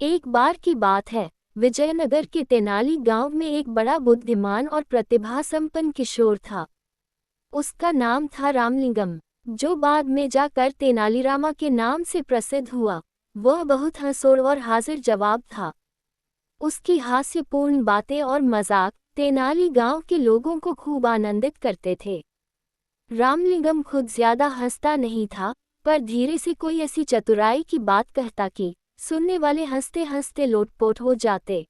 एक बार की बात है, विजयनगर के तेनाली गांव में एक बड़ा बुद्धिमान और प्रतिभा संपन्न किशोर था। उसका नाम था रामलिंगम, जो बाद में जाकर तेनालीरामा के नाम से प्रसिद्ध हुआ। वह बहुत हंसोड़ और हाजिर जवाब था। उसकी हास्यपूर्ण बातें और मजाक तेनाली गांव के लोगों को खूब आनंदित करते थे। रामलिंगम खुद ज्यादा हंसता नहीं था, पर धीरे से कोई ऐसी चतुराई की बात कहता कि सुनने वाले हंसते हंसते लोटपोट हो जाते।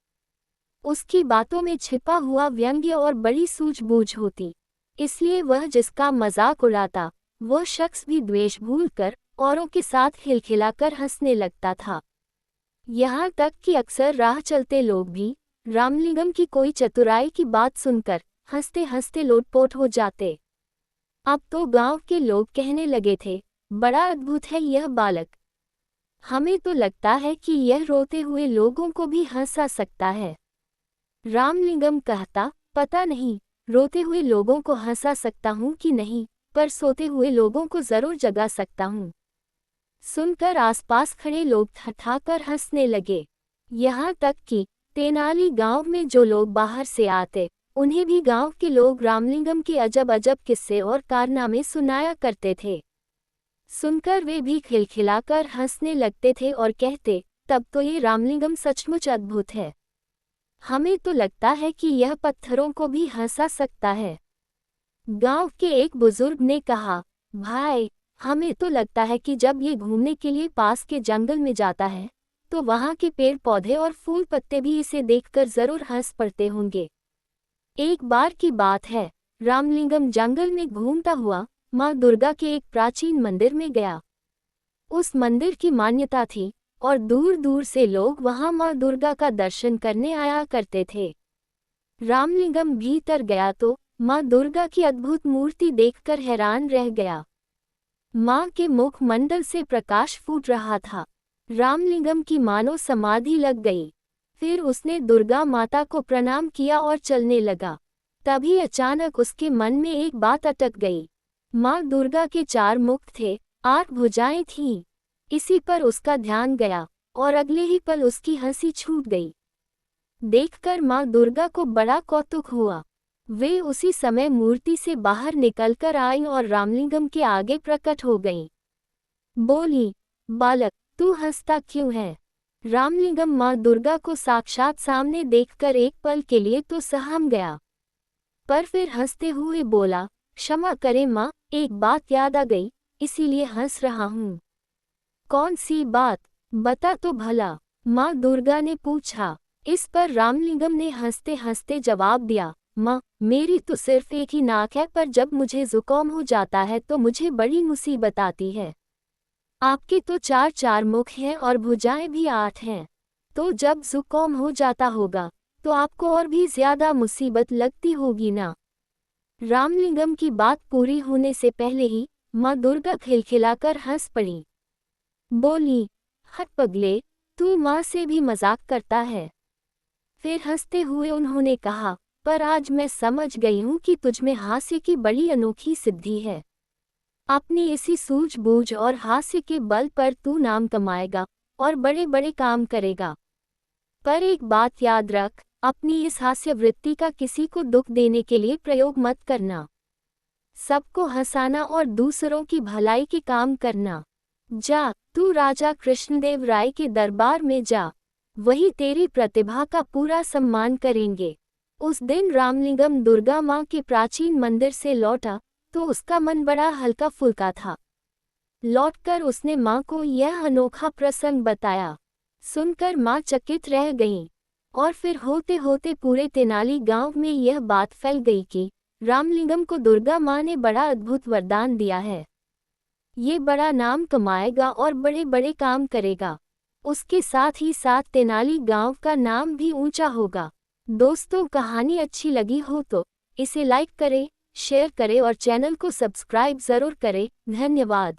उसकी बातों में छिपा हुआ व्यंग्य और बड़ी सूझबूझ होती, इसलिए वह जिसका मजाक उड़ाता वह शख्स भी द्वेष भूलकर औरों के साथ खिलखिलाकर हंसने लगता था। यहाँ तक कि अक्सर राह चलते लोग भी रामलिंगम की कोई चतुराई की बात सुनकर हंसते हंसते लोटपोट हो जाते। अब तो गांव के लोग कहने लगे थे, बड़ा अद्भुत है यह बालक। हमें तो लगता है कि यह रोते हुए लोगों को भी हंसा सकता है। रामलिंगम कहता, पता नहीं रोते हुए लोगों को हंसा सकता हूँ कि नहीं, पर सोते हुए लोगों को जरूर जगा सकता हूँ। सुनकर आसपास खड़े लोग ठठाकर हंसने लगे। यहाँ तक कि तेनाली गांव में जो लोग बाहर से आते उन्हें भी गांव के लोग रामलिंगम के अजब अजब किस्से और कारनामे सुनाया करते थे। सुनकर वे भी खिलखिलाकर हंसने लगते थे और कहते, तब तो ये रामलिंगम सचमुच अद्भुत है। हमें तो लगता है कि यह पत्थरों को भी हंसा सकता है। गांव के एक बुजुर्ग ने कहा, भाई, हमें तो लगता है कि जब ये घूमने के लिए पास के जंगल में जाता है तो वहाँ के पेड़ पौधे और फूल पत्ते भी इसे देखकर जरूर हंस पड़ते होंगे। एक बार की बात है, रामलिंगम जंगल में घूमता हुआ माँ दुर्गा के एक प्राचीन मंदिर में गया। उस मंदिर की मान्यता थी और दूर दूर से लोग वहां माँ दुर्गा का दर्शन करने आया करते थे। रामलिंगम भीतर गया तो माँ दुर्गा की अद्भुत मूर्ति देखकर हैरान रह गया। माँ के मुख मंडल से प्रकाश फूट रहा था। रामलिंगम की मानो समाधि लग गई। फिर उसने दुर्गा माता को प्रणाम किया और चलने लगा। तभी अचानक उसके मन में एक बात अटक गई। माँ दुर्गा के 4 मुख थे, 8 भुजाएं थीं। इसी पर उसका ध्यान गया और अगले ही पल उसकी हंसी छूट गई। देखकर माँ दुर्गा को बड़ा कौतुक हुआ। वे उसी समय मूर्ति से बाहर निकलकर आईं और रामलिंगम के आगे प्रकट हो गईं। बोली, बालक, तू हंसता क्यों है? रामलिंगम माँ दुर्गा को साक्षात सामने देखकर एक पल के लिए तो सहम गया, पर फिर हंसते हुए बोला, क्षमा करें माँ, एक बात याद आ गई, इसीलिए हंस रहा हूँ। कौन सी बात? बता तो भला, माँ दुर्गा ने पूछा। इस पर रामलिंगम ने हंसते हंसते जवाब दिया, माँ, मेरी तो सिर्फ एक ही नाक है, पर जब मुझे जुकाम हो जाता है तो मुझे बड़ी मुसीबत आती है। आपके तो 4 मुख हैं और भुजाएं भी 8 हैं, तो जब जुकाम हो जाता होगा तो आपको और भी ज्यादा मुसीबत लगती होगी ना। रामलिंगम की बात पूरी होने से पहले ही माँ दुर्गा खिलखिलाकर हंस पड़ी। बोली, हट पगले, तू माँ से भी मजाक करता है। फिर हंसते हुए उन्होंने कहा, पर आज मैं समझ गई हूँ कि तुझमें हास्य की बड़ी अनोखी सिद्धि है। अपनी इसी सूझबूझ और हास्य के बल पर तू नाम कमाएगा और बड़े बड़े काम करेगा। पर एक बात याद रख, अपनी इस हास्य वृत्ति का किसी को दुख देने के लिए प्रयोग मत करना। सबको हंसाना और दूसरों की भलाई के काम करना। जा, तू राजा कृष्णदेव राय के दरबार में जा, वही तेरी प्रतिभा का पूरा सम्मान करेंगे। उस दिन रामलिंगम दुर्गा माँ के प्राचीन मंदिर से लौटा तो उसका मन बड़ा हल्का फुल्का था। लौटकर उसने माँ को यह अनोखा प्रसंग बताया। सुनकर माँ चकित रह गईं, और फिर होते होते पूरे तेनाली गांव में यह बात फैल गई कि रामलिंगम को दुर्गा माँ ने बड़ा अद्भुत वरदान दिया है। ये बड़ा नाम कमाएगा और बड़े बड़े काम करेगा। उसके साथ ही साथ तेनाली गांव का नाम भी ऊंचा होगा। दोस्तों, कहानी अच्छी लगी हो तो इसे लाइक करें, शेयर करें और चैनल को सब्सक्राइब जरूर करें। धन्यवाद।